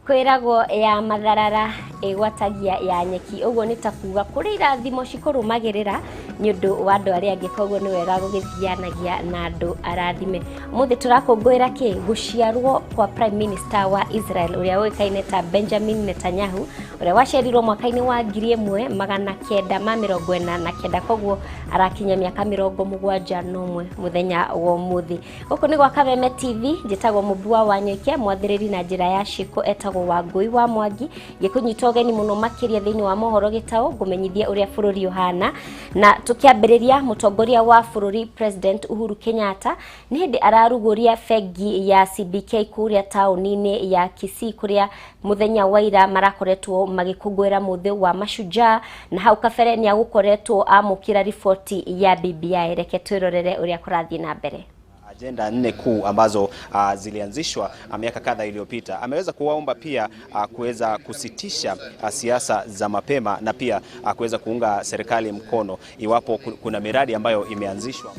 kwiragwo ya matharara igwatagia ya nyeki uguo ni takuga kuri irathimo cikurumagirira ni undu wa andu aria angi koguo ni wega gugithianagia na andu arathime. Muthi turakungwira ki guciarwo kwa Prime Minister wa Israel uria wikaine ta Benjamin Netanyahu uria waciarirwo mwaka-ini wa 1949 koguo arakinya miaka 71 muthenya wa muthi. Guku ni gwa Kameme TV njitagwo Mubua wa Nyoike mwathiriri na njira ya shiko etagwo Wangui wa Mwangi gikunyita ugeni muno makiria thiini wa mohoro gitao ngumenyithia uria bururi uhana na tukiambiriria mutongoria wa bururi President Uhuru Kenyatta ni hindi araruguria fegi ya CBK kuria tauni-ini ya Kisii kuria muthenya wa ira marakoretwo magikungwira muthi wa mashujaa na hau kabere ni agukoretwo amukira ripoti ya BBI. Reke twirorere uria kurathii na mbere. Agenda 4 kuu ambazo zilianzishwa miaka kadhaa iliyopita. Ameweza kuwaomba pia kuweza kusitisha siasa za mapema na pia kuweza kuunga serikali mkono iwapo kuna miradi ambayo imeanzishwa.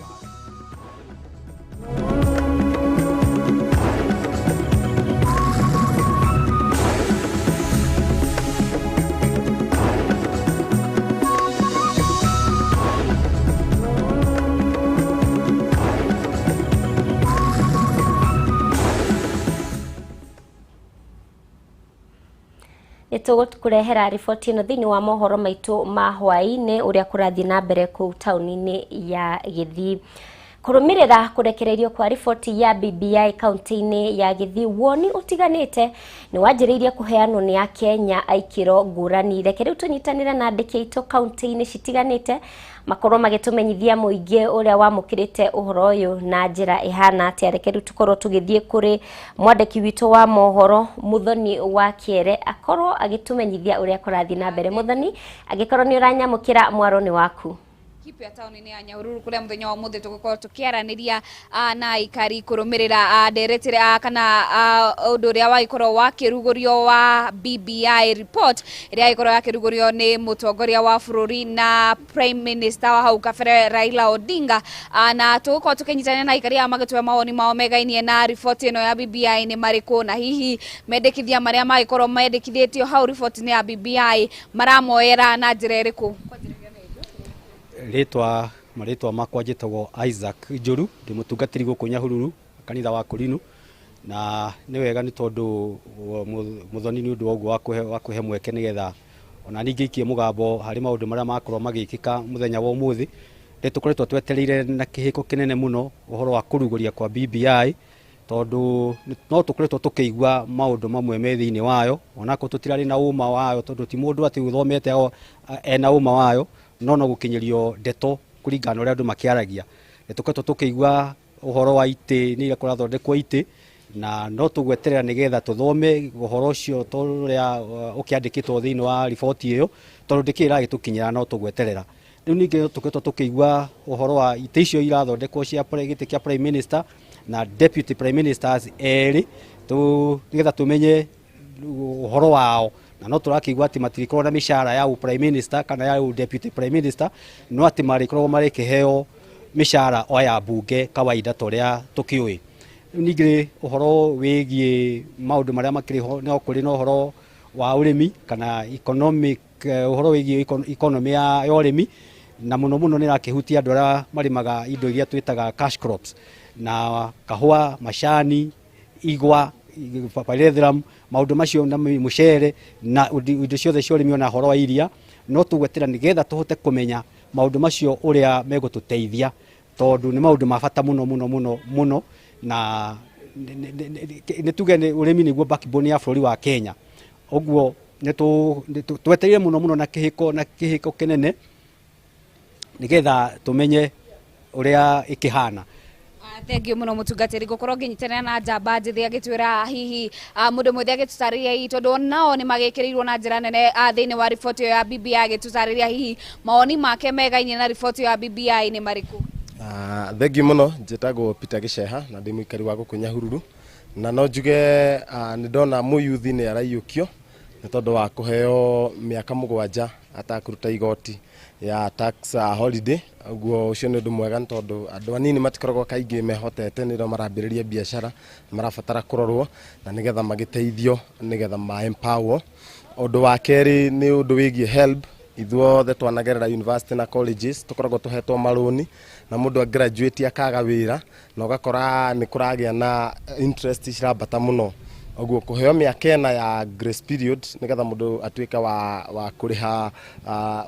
Kurehera ripoti ino thiini wa mohoro maitu ma hwaini uria kurathii na mbere ku tauni-ini ya Githii. Kurumirira kurekererio kwa ripoti ya BBI kaunti-ini ya Githii woni utiganite ni wanjiriirie kuheanwo ni Akenya aikiro ngurani. Reke riu tunyitanire na andiki aitu kaunti-ini citiganite makorwo magitumenyithia muingi uria wamukirite uhoro uyu na njira ihana atia. Reke riu tukorwo tugithie kuri mwandiki witu wa mohoro Muthoni wa Kiere akorwo agitumenyithia uria kurathii na mbere. Muthoni, agikorwo ni uranyamukira mwaro-ini waku kipu ya tauni-ini ya Nyahururu kuria muthenya wa muthi tugukorwo tukiaraniria na ikari kurumirira nderetire kana undu uria wagikorwo wakirugurio wa BBI report iria yagikorwo yakirugurio ni mutongoria wa bururi na Prime Minister wa hau kabere Raila Odinga na tugukorwo tukinyitana na ikari ya magitwe mawoni mao megainie na report ino ya BBI ni mariku na hihi mendekithia maria magikorwo mendekithitio hau report-ini ya BBI maramoera na njira iriku. Maritwa makwa njitagwo Isaac Njuru ndi mutungatiri guku Nyahururu kanitha wa Kurinu na ni wega ni tondu Muthoni ni undu wa kuhe mweke nigetha ona ningi ikie mugambo hari maundu maria makorwo magikika muthenya wa umuthi ritukoretwo twetereire na kihiko kinene muno uhoro wa kuruguria kwa BBI tondu no tukoretwo tukiigua maundu mamwe me thiini wayo onako tutirari na uma wayo tondu ti mundu ati uthomete ena uma wayo no gukinyirio ndeto kuringana uria andu makiaragia. Tukoretwo tukiigua uhoro wa ite ni iria kurathondekwo ite na no tugweterera nigetha tuthome uhoro ucio turia ukiandikitwo thiini wa riboti iyo tondu ndikira gitukinyira no tugweterera. Riu ningi tukoretwo tukiigua uhoro wa ite icio irathondekwo cia giti kia Prime Minister na Deputy Prime Ministers eri nigetha tumenye uhoro wao na no turakigwa ati matirikorwo na mishara ya Prime Minister kana ya Deputy Prime Minister no ati marikorwo marikiheo mishara o ya bunge kawaida toria tukiui. Ningire uhoro wigie maundu maria makiriho no kuri no uhoro wa urimi kana economic uhoro wigie economy ya urimi na muno ni rakihutia andu aria marimaga indo iria twitaga cash crops na kahua, mashani, igwa, pyrethrum, maundu macio na mucere na indo ciothe cia urimi ona horo wa iria no tugwetera nigetha tuhote kumenya maundu macio uria megututeithia tondu ni maundu mabata muno na ni tuge urimi niguo backbone ya bururi wa Kenya. Oguo ni twetereire muno na kihiko kinene nigetha tumenye uria ikihana. Thank you muno mutungatiri gukorwo nginyitana na njamba njithi agitwira hihi mundu mwe agitutariria tondu nao ni magikirirwo na njira nene thiini wa report ya BBI agitutariria hihi maoni make megainie na report ya BBI ni mariku. Thank you muno njitagwo Peter Gicheha na ndi muikari wa guku Nyahururu na no njuge ni ndona muyuthi ni araiyukio ni tondu wa kuheo miaka 7 atakuruta igoti ya tax holiday guo ucio ni undu mwega tondu andu anini matikoragwo kaingi mehotete ni ro marambiriria biashara marabatara kurorwo na nigetha magiteithio nigetha ma empower. Undu wa keri ni undu wigie help ithuothe twanagerera university na colleges tukoragwo tuhetwo maroni na mundu graduate akaga wira na ugakora ni kuragia na interest cirabata muno oguo kuheo miaka ena ya grace period nigetha mundu atuika wa kuriha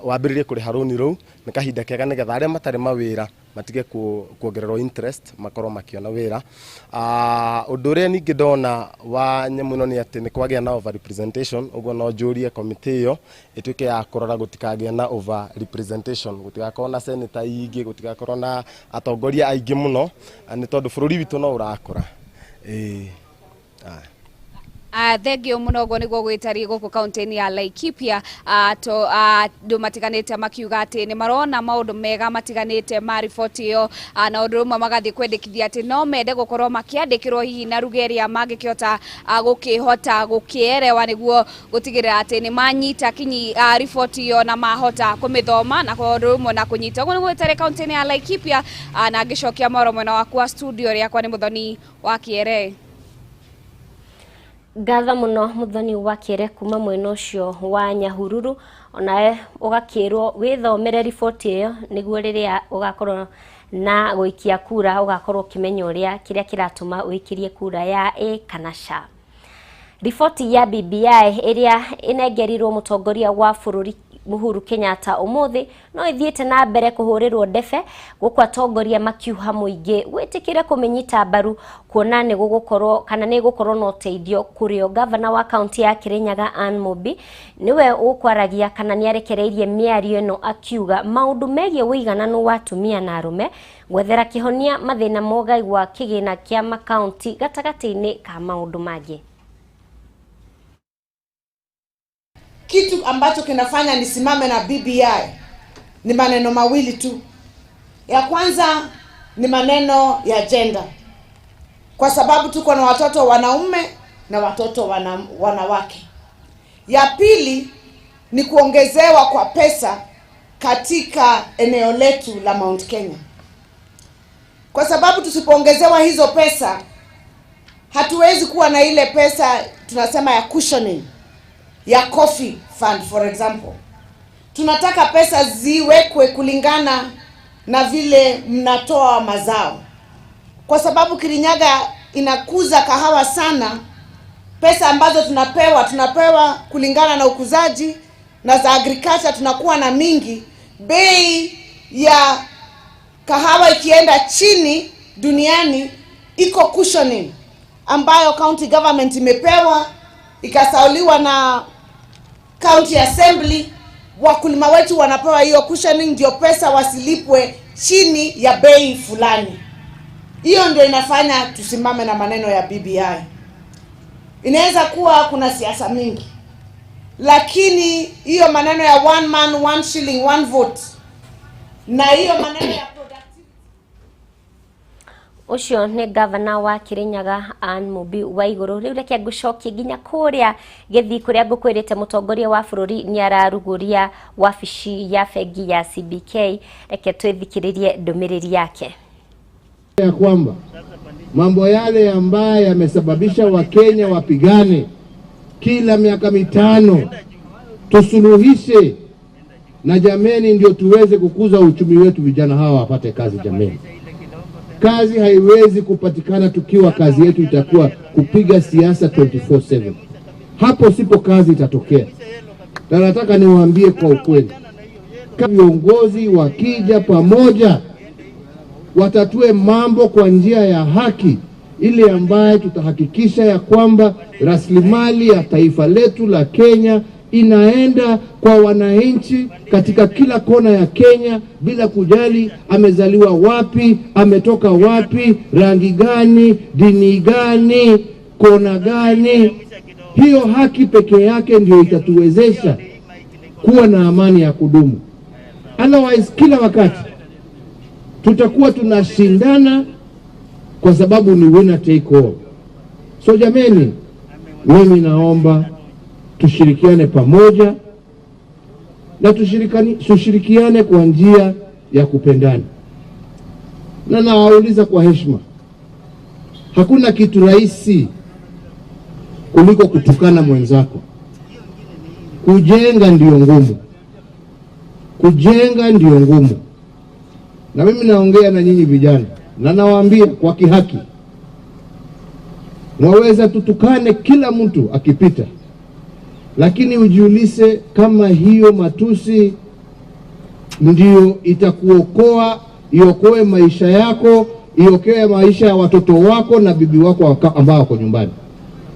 wambiririe kuriha roni rou ni kahinda kega nigetha aria matari mawira matige kuongererwo interest makorwo makiona wira. Undu uria ningi ndona wa nyamu ino ni ati ni kwagia na over representation oguo no njurie committee iyo ituike ya kurora gutikagia na over representation gutigakorwo na senator ingi gutigakorwo na atongoria aingi muno ni tondu bururi witu no urakura thengio muno go niguo gwitari guku kaunti ya Laikipia to ndu matiganite makiuga ati ni marona maundu mega matiganite ma report iyo na undu rumwe magathi kwendekithia ati no mende gukorwo makiandikirwo hihi na rugeria mangikiota gukihota gukierewa niguo gutigirira ati ni manyita kinyi report iyo na mahota kumithoma na kwa undu rumwe na kunyita go niguo gwitari kaunti ya Laikipia na ngicokia moro mwena wakwa studio riakwa ni Muthoni wa Kiere. Gatha muno Muthoni wa Kiere kuma mwena ucio wa Nyahururu onae ugakirwo withomere report iyo niguo riria ugakorwo na guikia kura ugakorwo kimenya uria kiria kiratuma uikirie kura ya A kana C. Report ya BBI iria inengerirwo mutongoria wa bururi Uhuru Kenyatta umuthi no ithiete na mbere kuhurirwo ndebe gukwa tongoria makiuha muingi gwitikire kumenyita mbaru kuona ni gugukorwo kana ni gukorwo no teithio kurio governor wa county ya Kirinyaga Ann Mumbi niwe ukwaragia kana ni arekereirie miario eno akiuga maundu megie wigananu wa atumia na arume gwethera kihonia mathina mogai wa kigina kia makaunti gatagati-ini ka maundu magi. Kitu ambacho kinafanya nisimame na BBI ni maneno mawili tu. Ya kwanza ni maneno ya gender. Kwa sababu tuko na watoto wanaume na watoto wanawake. Ya pili ni kuongezewa kwa pesa katika eneo letu la Mount Kenya. Kwa sababu tusipoongezewa hizo pesa hatuwezi kuwa na ile pesa tunasema ya cushioning ya coffee fund for example. Tunataka pesa ziwekwe kulingana na vile mnatoa mazao. Kwa sababu Kirinyaga inakuza kahawa sana, pesa ambazo tunapewa kulingana na ukuzaji na za agriculture tunakuwa na mingi. Bei ya kahawa ikienda chini duniani iko cushioning ambayo county government imepewa ikasauliwa na county assembly. Wakulima wetu wanapewa hiyo cushioning ndio pesa wasilipwe chini ya bei fulani. Hiyo ndio inafanya tusimame na maneno ya BBI. Inaweza kuwa kuna siasa mingi, lakini hiyo maneno ya one man one shilling one vote na hiyo maneno ya ucio ni governor wa Kirinyaga Ann Mumbi wa iguru. Riu reke ngucokie nginya kuria Githii kuria ngukwirite mutongoria wa bururi ni araruguria wabici ya bengi ya CBK. Reke twithikiririe ndumiriri yake ya kwamba mambo yale ambayo yamesababisha Wakenya wapigane kila miaka mitano tusuluhishe, na jameni ndio tuweze kukuza uchumi wetu, vijana hawa wapate kazi. Jameni, kazi haiwezi kupatikana tukiwa kazi yetu itakuwa kupiga siasa 24/7. Hapo sipo kazi itatokea. Na nataka niwaambie kwa ukweli, viongozi wakija pamoja watatue mambo kwa njia ya haki, ile ambaye tutahakikisha ya kwamba rasilimali ya taifa letu la Kenya inaenda kwa wananchi katika kila kona ya Kenya, bila kujali amezaliwa wapi, ametoka wapi, rangi gani, dini gani, kona gani. Hiyo haki peke yake ndio itatuwezesha kuwa na amani ya kudumu. Otherwise kila wakati tutakuwa tunashindana kwa sababu ni winner take all. So jameni, mimi naomba tushirikiane pamoja na tushirikiane kwa njia ya kupendana. Na nawauliza kwa heshima, hakuna kitu rahisi kuliko kutukana mwenzako. Kujenga ndio ngumu. Kujenga ndio ngumu. Na mimi naongea na nyinyi vijana na nawaambia kwa kihaki, mwaweza tutukane kila mtu akipita, lakini ujiulize kama hiyo matusi ndio itakuokoa, iokoe maisha yako, iokoe maisha ya watoto wako na bibi wako ambao wako nyumbani.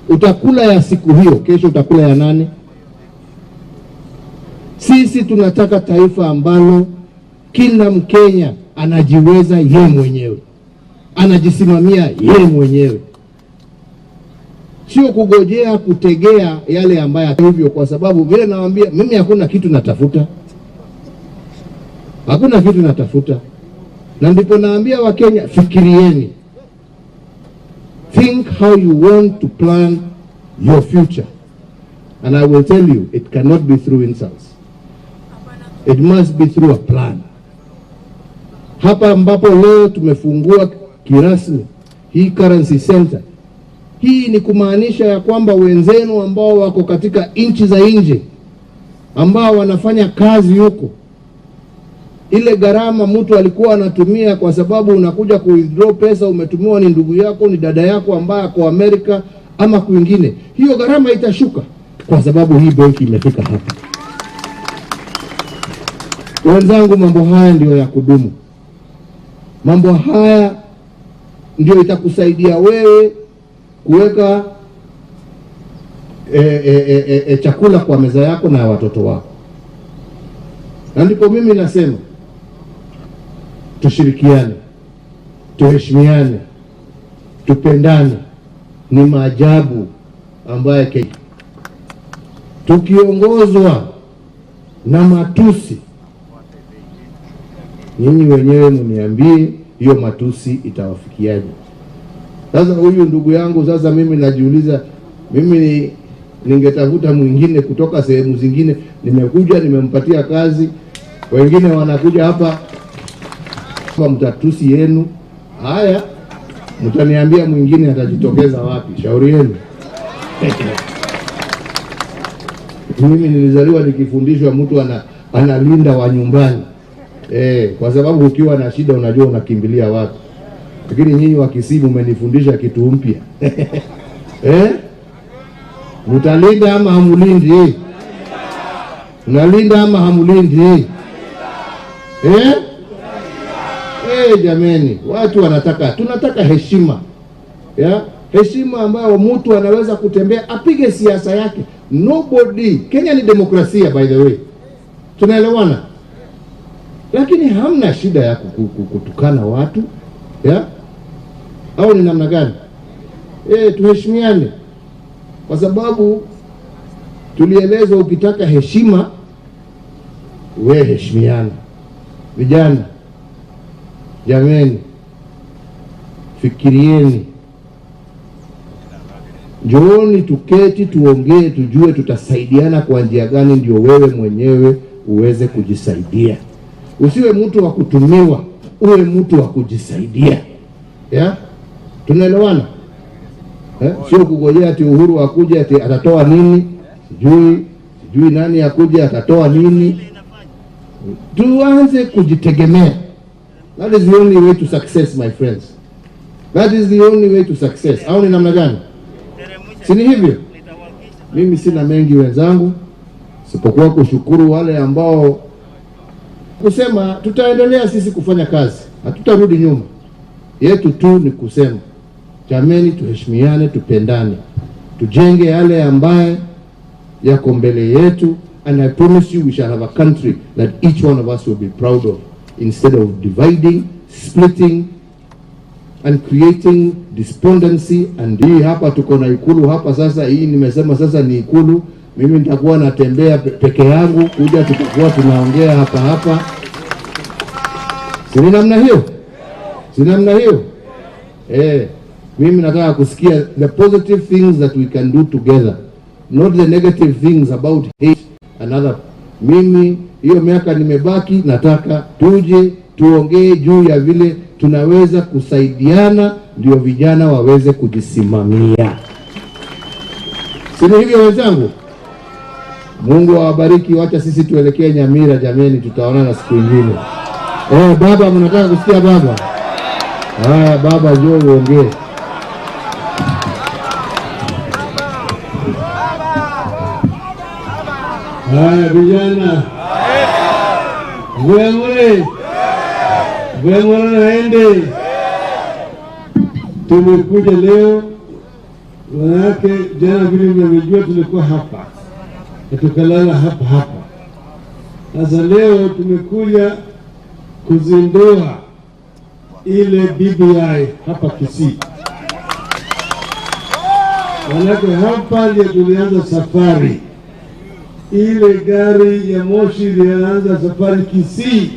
Utakula ya siku hiyo, kesho utakula ya nani? Sisi tunataka taifa ambalo kila Mkenya anajiweza yeye mwenyewe, anajisimamia yeye mwenyewe, sio kugojea kutegea yale ambayo hivyo. Kwa sababu vile nawaambia, mimi hakuna kitu natafuta, hakuna kitu natafuta. Na ndipo naambia Wakenya, fikirieni, think how you want to plan your future, and I will tell you, it cannot be through insults. It must be through a plan. Hapa ambapo leo tumefungua kirasmi hii currency center, hii ni kumaanisha ya kwamba wenzenu ambao wako katika nchi za nje, ambao wanafanya kazi huko, ile gharama mtu alikuwa anatumia kwa sababu unakuja ku-withdraw pesa, umetumiwa ni ndugu yako, ni dada yako ambaye kwa Amerika ama kwingine, hiyo gharama itashuka kwa sababu hii benki imefika hapa. Wenzangu, mambo haya ndio ya kudumu. Mambo haya ndio itakusaidia wewe kuweka chakula kwa meza yako na watoto wako. Na ndipo mimi nasema tushirikiane, tuheshimiane, tupendane. Ni maajabu ambaye tukiongozwa na matusi, nyinyi wenyewe mniambie hiyo matusi itawafikiaje? Sasa huyu ndugu yangu, sasa mimi najiuliza, mimi ningetafuta mwingine kutoka sehemu zingine, nimekuja nimempatia kazi, wengine wanakuja hapa kwa mtatusi yenu. Haya, mtaniambia mwingine atajitokeza wapi? Shauri yenu. Mimi nilizaliwa nikifundishwa mtu analinda wa nyumbani. Kwa sababu ukiwa na shida unajua unakimbilia wapi. Lakini nyinyi wa Kisimu mmenifundisha kitu mpya. Mtalinda ama hamulindi? Unalinda ama hamulindi? Jameni, watu tunataka heshima. Heshima ambayo mtu anaweza kutembea apige siasa yake. Nobody. Kenya ni demokrasia, by the way. Tunaelewana? Lakini hamna shida ya kutukana watu, au ni namna gani? Tuheshimiane, kwa sababu tulielezwa ukitaka heshima we heshimiana. Vijana, jameni, fikirieni, njooni tuketi tuongee, tujue tutasaidiana kwa njia gani ndio wewe mwenyewe uweze kujisaidia. Usiwe mtu wa kutumiwa, uwe mtu wa kujisaidia. Tunaelewana? Sio kugojea ati Uhuru akuje ati atatoa nini, sijui nani akuje atatoa nini. Tuanze kujitegemea. That is the only way to success, my friends. That is the only way to success. Au ni namna gani? Si ni hivyo? Mimi sina mengi wenzangu, sipokuwa kushukuru wale ambao kusema tutaendelea sisi kufanya kazi, hatutarudi nyuma. Yetu tu ni kusema, jameni, tuheshimiane, tupendane, tujenge yale ambaye yako mbele yetu, and I promise you we shall have a country that each one of us will be proud of, instead of dividing, splitting and creating despondency. And hii hapa tuko na ikulu hapa sasa, hii nimesema sasa ni ikulu. Mimi nitakuwa natembea peke yangu, kuja tutakuwa tunaongea hapa. Si namna hiyo? Si namna hiyo? Mimi nataka kusikia the positive things that we can do together, not the negative things about hate another. Mimi hiyo miaka nimebaki, nataka tuje tuongee juu ya vile tunaweza kusaidiana ndio vijana waweze kujisimamia. Sio hivyo wenzangu? Mungu awabariki. Wacha sisi tuelekee Nyamira jameni, tutaonana siku nyingine. Baba, mnataka kusikia baba? Haya baba, njoo uongee. Haya vijana. Wewe naende. Tumekuja leo wanawake, jana vile mnajua tulikuwa hapa. Tukalala hapa. Sasa leo tumekuja kuzindua ile BBI hapa Kisii. Wanawake hapa ndio tulianza safari. Ile gari ya moshi ilianza safari Kisii,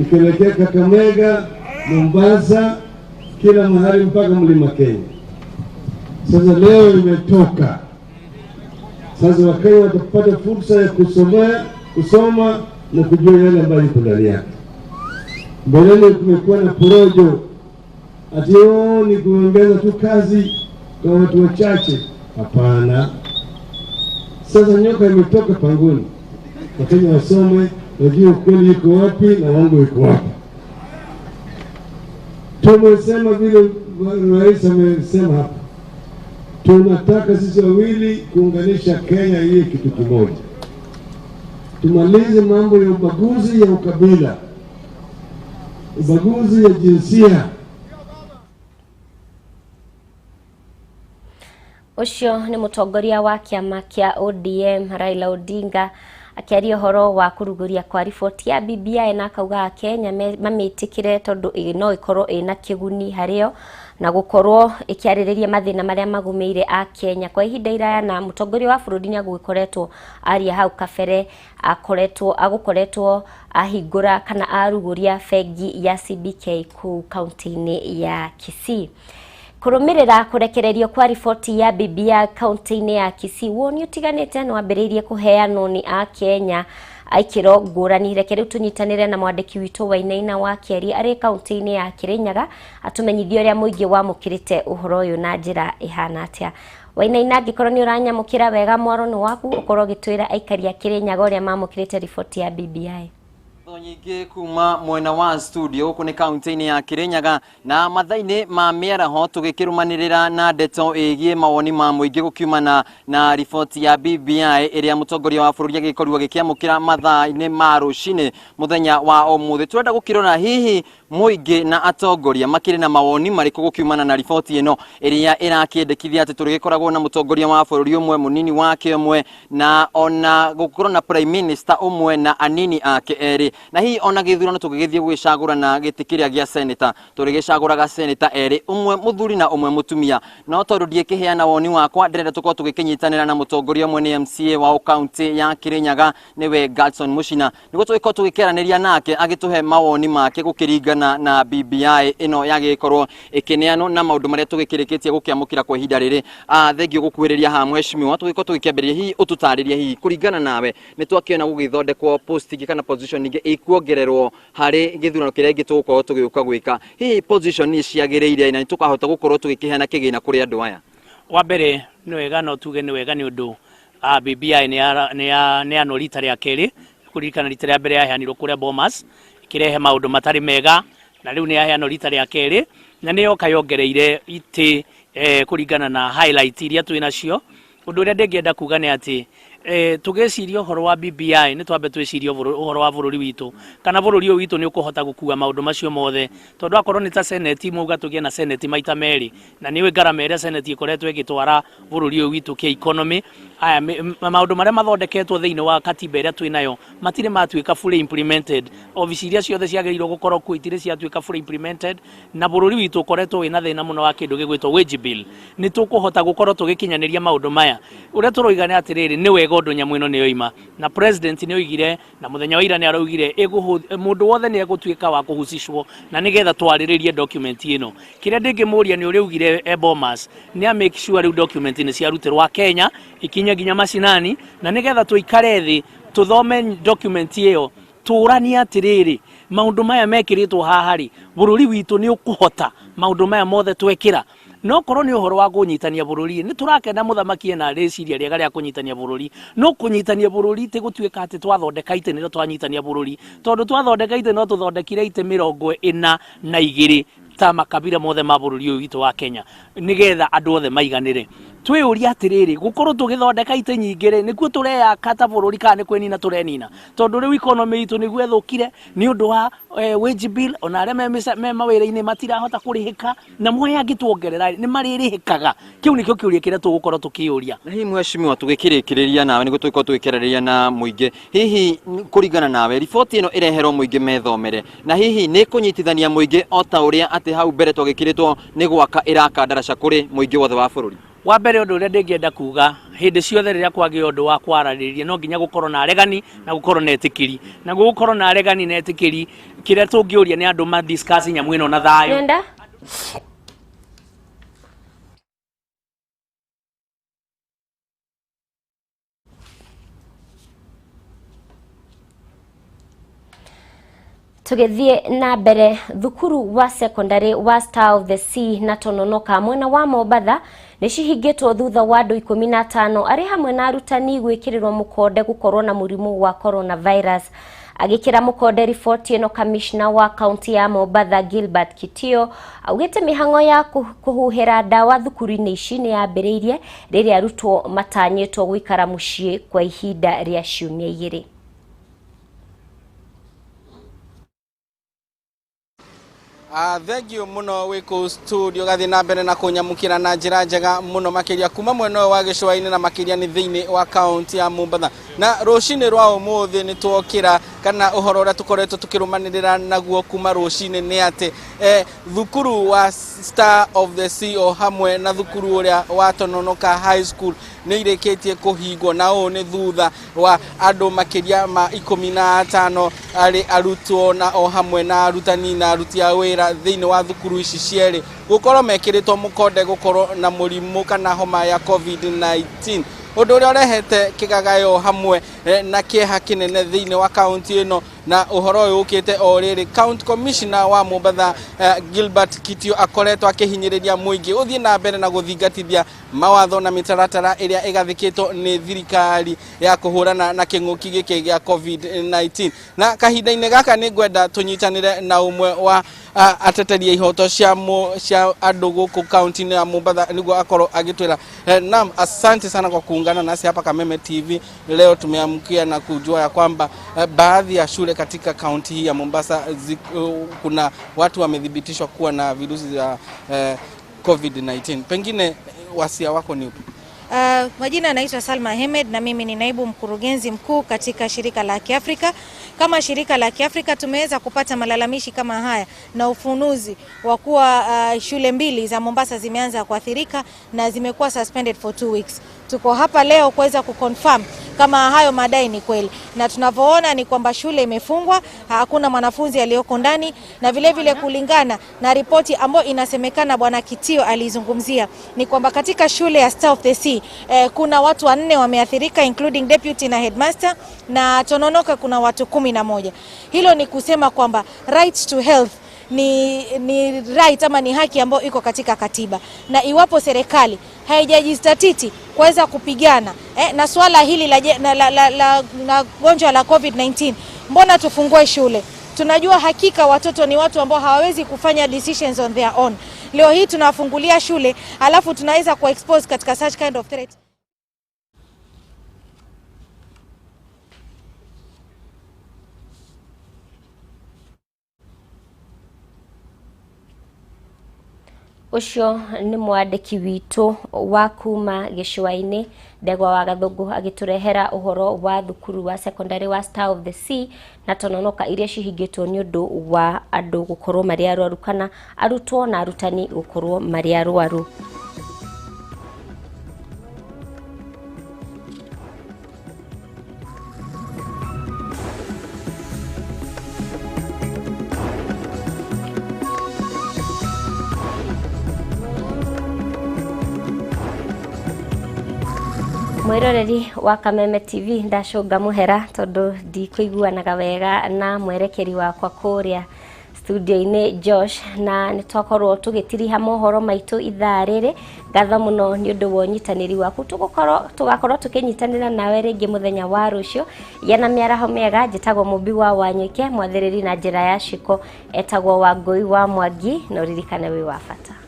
ikelekea Kakamega, Mombasa, kila mahali mpaka Mlima Kenya. Sasa leo imetoka. Sasa Wakenya watapata fursa ya kusoma na kujua yale ambayo iko ndani yake. Mbeleni kumekuwa na porojo, ati ni kuongeza tu kazi kwa watu wachache. Hapana. Sasa nyoka imetoka pangoni. Wakenya wasome, wajue kweli iko wapi na wangu iko wapi. Tumesema vile rais amesema hapa, tunataka sisi wawili kuunganisha Kenya iwe kitu kimoja. Tumalize mambo ya ubaguzi ya ukabila, ubaguzi ya jinsia. Ucio ni mutongoria wa kiama kia ODM Raila Odinga akiaria horo wa kuruguria kwa riboti ya BBI na akauga Kenya mamitikire tondu no ikorwo ina kiguni hario na gukorwo ikiaririria mathina maria magumeire a Kenya kwa ihinda iraya, na mutongoria wa bururi ni agukoretwo aria hau kabere agukoretwo ahingura kana aruguria bengi ya CBK ku kaunti-ini ya Kisii. Kurumirira kurekererio kwa riboti ya BBI kaunti-ini ya Kisii, woni utiganite no ambiririe kuheanwo ni a Kenya aikiro ngurani. Reke riu tunyitanire na mwandiki witu Wainaina wa Kieri ari kaunti-ini ya Kirinyaga atumenyithio ria muingi wa mukirite uhoro uyu na njira ihana atia. Wainaina, ngikorwo ni uranyamukira wega mwaro ni waku, ukorwo gitwira aikari a Kirinyaga uria mamukirite riboti ya BBI. Nyingi kuma mwena wa studio kune kaunti-ini ya Kirinyaga na mathaini ma miaraho tugikirumanirira na ndeto igie mawoni ma muingi gukiumana na riboti ya BBI iria mutongoria wa bururi agikorwo gikiamukira mathaini ma rucini muthenya wa umuthi. Turenda gukirona hihi muingi na atongoria makiri na mawoni mariku gukiumana na riboti ino iria irakendekithia ati turigikoragwo na mutongoria wa bururi umwe munini wake umwe na ona gukorwo na prime minister umwe na anini ake eri. Na hii ona githurano tugigithie gwicagura na gitikiria gia senator turigicaguraga senator eri, umwe muthuri na umwe mutumia. No tondu ndiekiheana woni wakwa ndirenda tukorwo tugikinyitanira na mutongoria umwe ni MCA wa kaunti ya Kirinyaga niwe Galson Mushina, niguo tugikorwo tugikeraniria nake agituhe mawoni make gukiringana na BBI ino yagikorwo ikineano na maundu maria tugikirikitie gukiamukira kwa ihinda riri. Thengio gukuhiriria ha mheshimiwa, tugikorwo tugikiambiriria hii ututariria hii kuringana nawe ni twakiona gugithondekwo post ingi kana position ingi ikuongererwo hari githurano kiria gitugukorwo tugiuka gwika. Hii position ni ciagiriire na tukahota gukorwo tugikiheana kigina kuri andu aya. Wa mbere ni wega no tuge ni wega ni undu BBI ni ano rita ria keri kurikana rita ria mbere yaheanirwo kuria Bomas ikirehe maundu matari mega, na riu ni yaheanwo rita ria keri na ni yoka yongereire iti kuringana na highlight iria twina cio. Undu uria ndingienda kuga ni ati tugeciria uhoro wa BBI ni twambe twiciria uhoro wa bururi witu kana bururi witu ni ukuhota gukua maundu macio mothe, tondu akorwo ni ta senate muga tugie na senate maita meri na niwe garama iria senate ikoretwo igitwara bururi witu ki economy. Aya maundu maria mathondeketwo thiini wa katiba iria twinayo matire matuika fully implemented. Ofisi iria ciothe ciagiriirwo gukorwo ku itire ciatuika fully implemented, na bururi witu ukoretwo wina thina muno wa kindu gigwitwo wage bill. Ni tukuhota gukorwo tugikinyaniria maundu maya uria turoiga ni atiriri ni wega undu nyamu ino ni yoima, na president ni oigire na muthenya wa ira ni araugire mundu wothe ni egutuika wa kuhucishwo na nigetha twariririe document ino. Kiria ndingimuria ni uria ugire Bomas ni a make sure ri document ni ciarutirwa Kenya ikinya ginya macinani na nigetha tuikare thi tuthome document iyo turania atiriri maundu maya mekiritwo hahari bururi witu ni ukuhota maundu maya mothe twekira no korwo ni uhoro wa kunyitania bururi ni turakenda muthamaki na reciria riega ria kunyitania bururi no kunyitania bururi ti gutuika ati twathondeka ite ni twanyitania bururi tondu twathondeka ite no tuthondekire ite 42 ta makabira mothe ma bururi uyu witu wa Kenya nigetha andu othe maiganire twiuria atiriri gukorwo tugithondeka ite nyingire nikuo tureya kata bururi kana kwenina turenina tondu riu economy itu niguo ethukire ni undu wa wage bill ona aria me mawira-ini matirahota kurihika na mwe angituongerera ni maririhikaga kiu nikio kiuria kiria tugukorwo tukiuria na hihi mheshimiwa tugikirikiriria nawe niguo twiko twikereria na muingi hihi kuringana nawe riboti ino ireherwo muingi methomere na hihi ni kunyitithania muingi ota uria ati hau mbere twagikiritwo ni gwaka iraka ndaraca kuri muingi wothe wa bururi wa mbere undu uria ndingienda kuga hindi ciothe riria kwagi undu wa kwarariria no nginya gukorwo na aregani na gukorwo na etikiri na gukorwo na aregani na etikiri kiria tungiuria ni andu ma discuss nyamu ino na thayo Nenda tugithie na mbere thukuru wa secondary wa Star of the Sea na Tononoka mwena wa Mombatha ni cihingitwo thutha wa andu 15 ari hamwe na arutani gwikirirwo mukonde gukorwo na murimu wa coronavirus agikira mukonde riboti ino commissioner wa county ya Mombatha Gilbert Kitio augite mihango ya kuhuhira dawa thukuru-ini ici ni yambiriirie riria arutwo matanyitwo gwikara mucii kwa ihinda ria ciumia 2. Thank you muno wiko studio gathi na mbere na kunyamukira na njira njega muno makiria kuma mwena wa gicwa-ini na makiria ni thiini wa county ya Mombatha na rucini rwa umuthi ni twokira kana uhoro uria tukoretwo tukirumanirira naguo kuma rucini ni ati thukuru wa Star of the Sea o hamwe na thukuru uria wa Tononoka High School ni ireketie kuhingwo na o ni thutha wa andu makiria ma 15 ari arutwo na o hamwe na arutani na aruti a wira thiini wa thukuru ici cieri gukorwo mekiritwo mukonde gukorwo na murimu kana homa ya COVID-19 undu uria urehete kigagayo hamwe na kieha kinene thiini wa county ino na uhoro uyu ukite o riri county commissioner wa Mombatha Gilbert Kitio akoretwo akihinyiriria muingi uthie na mbere na guthingatithia mawatho na mitaratara iria igathikitwo ni thirikari ya kuhurana na kinguki giki gia COVID-19 na kahinda-ini gaka ni ngwenda tunyitanire na umwe wa ateteria ihoto cia andu guku county ya Mombatha niguo akorwo agitwira nam asante sana kwa kuungana nasi hapa Kameme TV. Leo tumeamkia na kujua ya kwamba baadhi ya shule katika kaunti hii ya Mombasa kuna watu wamethibitishwa kuwa na virusi vya COVID-19. Pengine wasia wako ni upi? Majina anaitwa Salma Ahmed na mimi ni naibu mkurugenzi mkuu katika shirika la Kiafrika. Kama shirika la Kiafrika tumeweza kupata malalamishi kama haya na ufunuzi wa kuwa shule 2 za Mombasa zimeanza kuathirika na zimekuwa suspended for 2 weeks. Tuko hapa leo kuweza kuconfirm kama hayo madai ni kweli, na tunavyoona ni kwamba shule imefungwa, hakuna mwanafunzi aliyoko ndani, na vile vile kulingana na ripoti ambayo inasemekana bwana Kitio alizungumzia ni kwamba katika shule ya Star of the Sea kuna watu 4 wameathirika including deputy na headmaster, na Tononoka kuna watu 11. Hilo ni kusema kwamba right to health ni right ama ni haki ambayo iko katika katiba, na iwapo serikali haijajistatiti kuweza kupigana na swala hili la gonjwa la COVID-19, mbona tufungue shule? Tunajua hakika watoto ni watu ambao hawawezi kufanya decisions on their own. Leo hii tunawafungulia shule alafu tunaweza kuexpose katika such kind of threat. Ucio ni mwandiki witu wa kuma gicwa-ini Ndegwa wa Gathungu agiturehera uhoro wa thukuru wa secondary wa Star of the Sea na Tononoka iria cihingitwo ni undu wa andu gukorwo mari arwaru kana arutwo na arutani gukorwo mari arwaru. Mwiroreri wa Kameme TV ndacunga muhera tondu ndikuiguanaga wega na mwerekeri wakwa kuria studio-ini Josh, na nitwakorwo tugitiriha mohoro maitu ithaa riri. Ngatho muno ni undu wa unyitaniri waku, tugakorwo tukinyitanira nawe ringi muthenya wa rucio yana miaraho mega. Njitagwo Mubi wa Wanyike, mwathiriri na njira ya Shiko etagwo Wangui wa Mwangi, na uririkane wi wa bata.